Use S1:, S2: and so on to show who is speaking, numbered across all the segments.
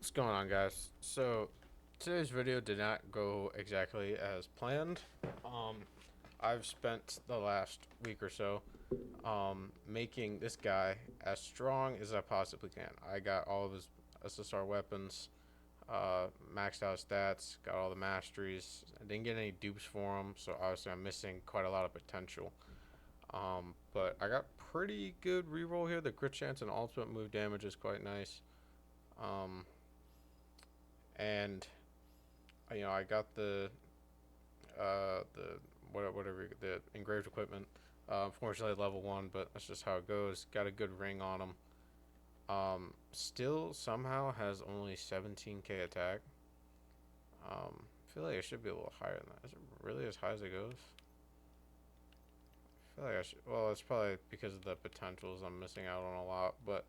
S1: What's going on, guys? So today's video did not go exactly as planned. Um, I've spent the last week or so making this guy as strong as I possibly can. I got all of his SSR weapons, maxed out stats, got all the masteries. I didn't get any dupes for him, so obviously I'm missing quite a lot of potential. But I got pretty good reroll here. The crit chance and ultimate move damage is quite nice. Um, and I got the whatever the engraved equipment. Unfortunately, level one, but that's just how it goes. Got a good ring on him. Still somehow has only 17k attack. I feel like it should be a little higher than that. Is it really as high as it goes? I feel like I should. Well, it's probably because of the potentials. I'm missing out on a lot, but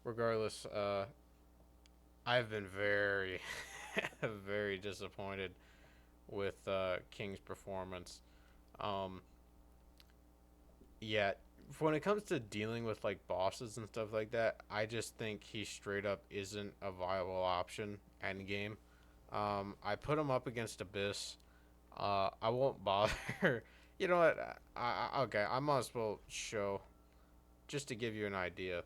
S1: regardless, I've been very, very disappointed with King's performance. Um, Yet, when it comes to dealing with like bosses and stuff like that, I just think he straight up isn't a viable option end game. I put him up against Abyss. I won't bother. You know what? Okay, I might as well show just to give you an idea.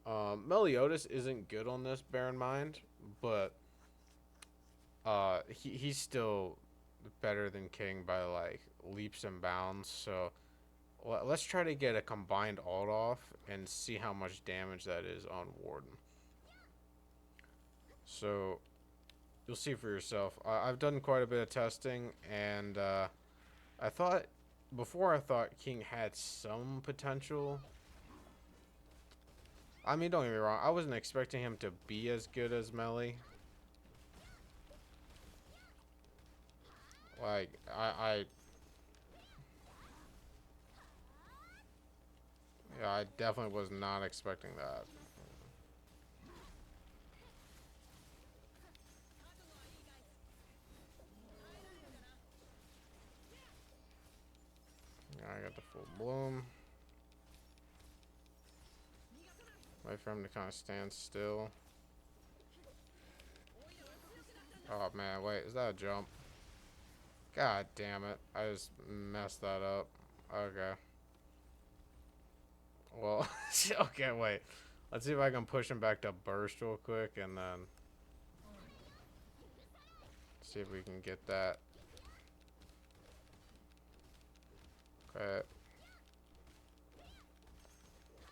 S1: Meliodas isn't good on this, bear in mind, but he's still better than King by like leaps and bounds. So let's try to get a combined alt off and see how much damage that is on Warden. So you'll see for yourself. I've done quite a bit of testing, and I thought before I thought King had some potential. I mean, don't get me wrong. I wasn't expecting him to be as good as Melee. Like yeah, I definitely was not expecting that. Yeah, I got the full bloom. Wait for him to kind of stand still. Oh man, wait, is that a jump? God damn it. I just messed that up. Okay. Well, okay, wait. Let's see if I can push him back to burst real quick and then see if we can get that. Okay.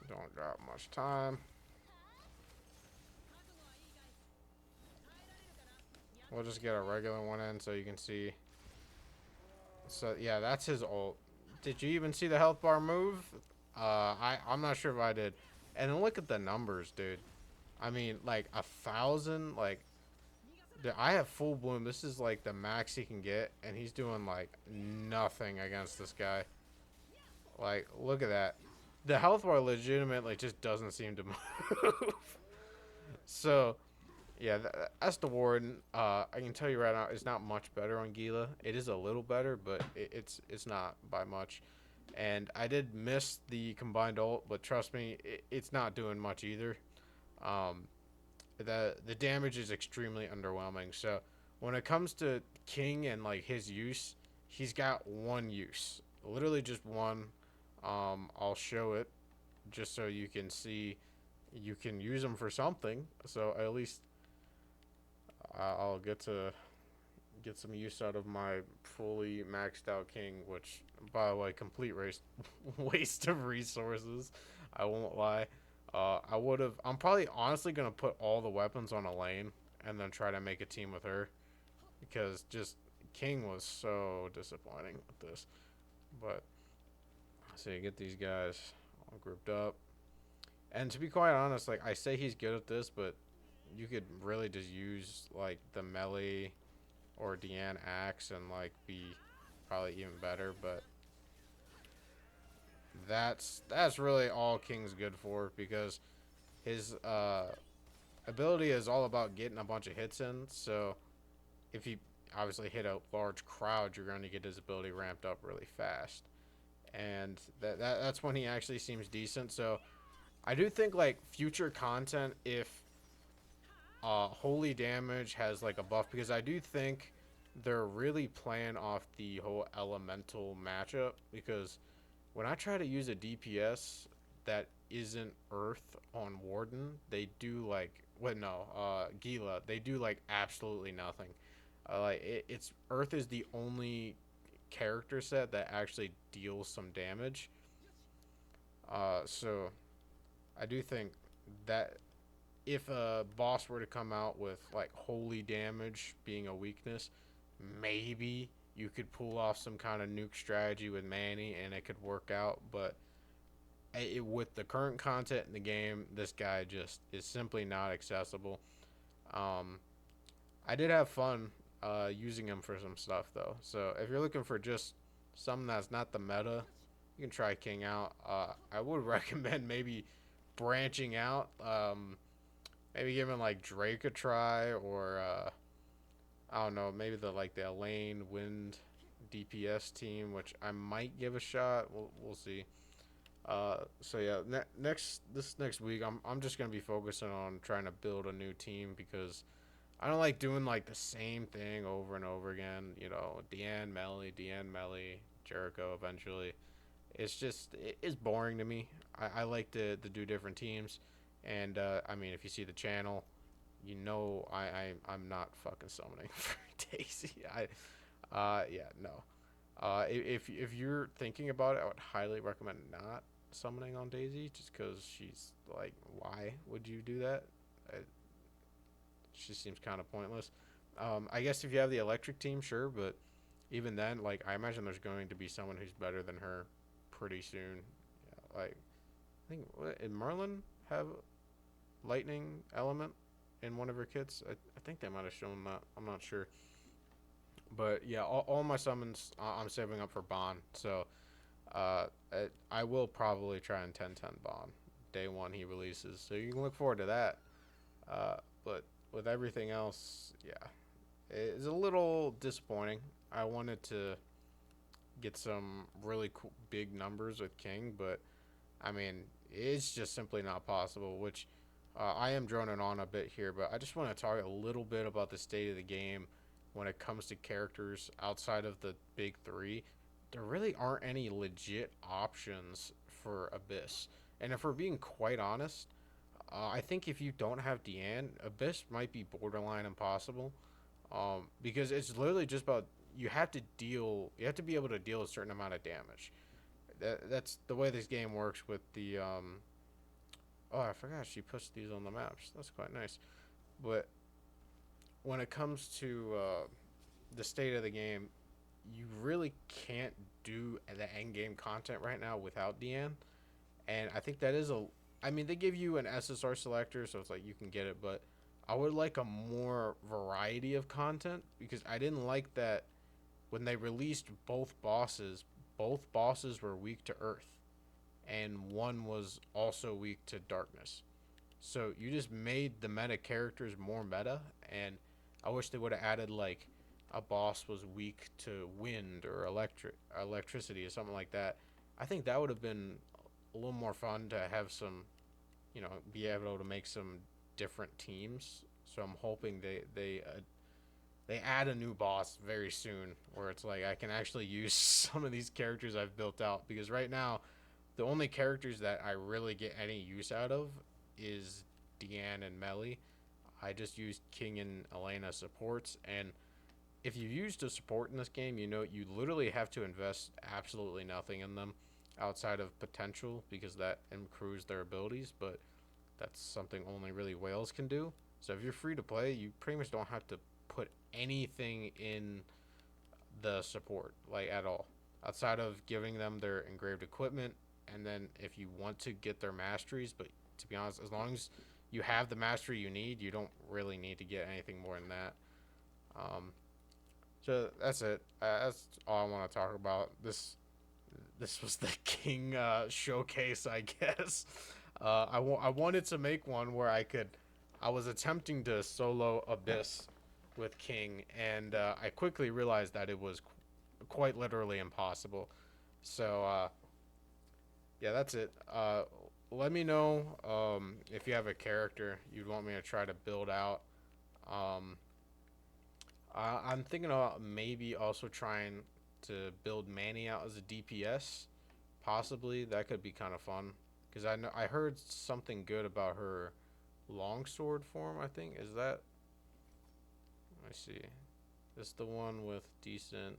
S1: Don't drop much time. We'll just get a regular one in so you can see. So, yeah, that's his ult. Did you even see the health bar move? I'm not sure if I did. And then look at the numbers, dude. I mean, like 1,000, like I have full bloom. This is like the max he can get, and he's doing like nothing against this guy. Like, look at that. The health bar legitimately just doesn't seem to move. So, yeah, that's the Warden. I can tell you right now, it's not much better on Gila. It is a little better, but it's not by much. And I did miss the combined ult, but trust me, it's not doing much either. Um, the damage is extremely underwhelming. So when it comes to King and like his use, he's got one use, literally just one. I'll show it just so you can see you can use them for something. So at least I'll get some use out of my fully maxed out King, which by the way, complete waste of resources. I won't lie. I would have. I'm probably honestly gonna put all the weapons on Elaine and then try to make a team with her because just King was so disappointing with this. But so you get these guys all grouped up, and to be quite honest, like I say he's good at this, but you could really just use like the melee or Deanne axe and like be probably even better. But that's really all King's good for because his ability is all about getting a bunch of hits in. So if you obviously hit a large crowd, you're going to get his ability ramped up really fast, and that's when he actually seems decent. So I do think like future content, if Holy damage has like a buff because I do think they're really playing off the whole elemental matchup because when I try to use a DPS that isn't Earth on Warden, they do like what no, Gila, they do like absolutely nothing. It's Earth is the only character set that actually deals some damage. So I do think that if a boss were to come out with like holy damage being a weakness, maybe you could pull off some kind of nuke strategy with Mannie and it could work out. But with the current content in the game, this guy just is simply not accessible. Um, I did have fun using him for some stuff though. So if you're looking for just something that's not the meta, you can try King out. I would recommend maybe branching out. Maybe giving like Drake a try, or I don't know, maybe the Elaine Wind DPS team, which I might give a shot. We'll see. So yeah, next week, I'm just gonna be focusing on trying to build a new team because I don't like doing like the same thing over and over again. You know, Deanne Melly, Jericho. Eventually, it's boring to me. I like to do different teams, and I mean, if you see the channel, you know I'm not fucking summoning for Daisy. Yeah, no. If you're thinking about it, I would highly recommend not summoning on Daisy, just because she's like, why would you do that? It, she seems kind of pointless. I guess if you have the electric team, sure, but even then, like I imagine there's going to be someone who's better than her pretty soon. Yeah, like I think did Merlin have lightning element in one of her kits? I think they might have shown that. I'm not sure. But yeah, all my summons I'm saving up for Bond. So I will probably try and 10-10 Bond day one he releases. So you can look forward to that. But with everything else, yeah, it's a little disappointing. I wanted to get some really cool, big numbers with King, but I mean, it's just simply not possible, which I am droning on a bit here, but I just want to talk a little bit about the state of the game when it comes to characters outside of the big three. There really aren't any legit options for Abyss. And if we're being quite honest, I think if you don't have Deanne, Abyss might be borderline impossible. Because it's literally just about you have to be able to deal a certain amount of damage. That's the way this game works with the oh, I forgot she puts these on the maps. That's quite nice. But when it comes to the state of the game, you really can't do the end game content right now without Deanne. And I think that is a. I mean, they give you an SSR selector, so it's like you can get it, but I would like a more variety of content because I didn't like that when they released both bosses were weak to Earth, and one was also weak to darkness. So you just made the meta characters more meta, and I wish they would have added like a boss was weak to wind or electricity or something like that. I think that would have been a little more fun to have some, be able to make some different teams. So I'm hoping they add a new boss very soon where it's like I can actually use some of these characters I've built out because right now the only characters that I really get any use out of is Deanne and Melly. I just use King and Elena supports, and if you used a support in this game, you literally have to invest absolutely nothing in them outside of potential because that improves their abilities, but that's something only really whales can do. So if you're free to play, you pretty much don't have to put anything in the support, like at all, outside of giving them their engraved equipment. And then if you want to get their masteries, but to be honest, as long as you have the mastery you need, you don't really need to get anything more than that. Um, so that's it. That's all I want to talk about. This was the King showcase, I guess. I wanted to make one where I was attempting to solo Abyss with King, and I quickly realized that it was quite literally impossible. So yeah, that's it. let me know if you have a character you'd want me to try to build out. Um, I'm thinking about maybe also trying to build Mannie out as a DPS. Possibly that could be kind of fun because I heard something good about her longsword form. I think is that. Let me see. This the one with decent.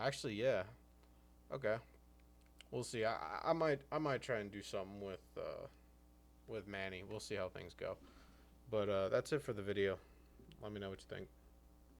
S1: Actually, yeah. Okay, we'll see. I might try and do something with Manny. We'll see how things go. But that's it for the video. Let me know what you think.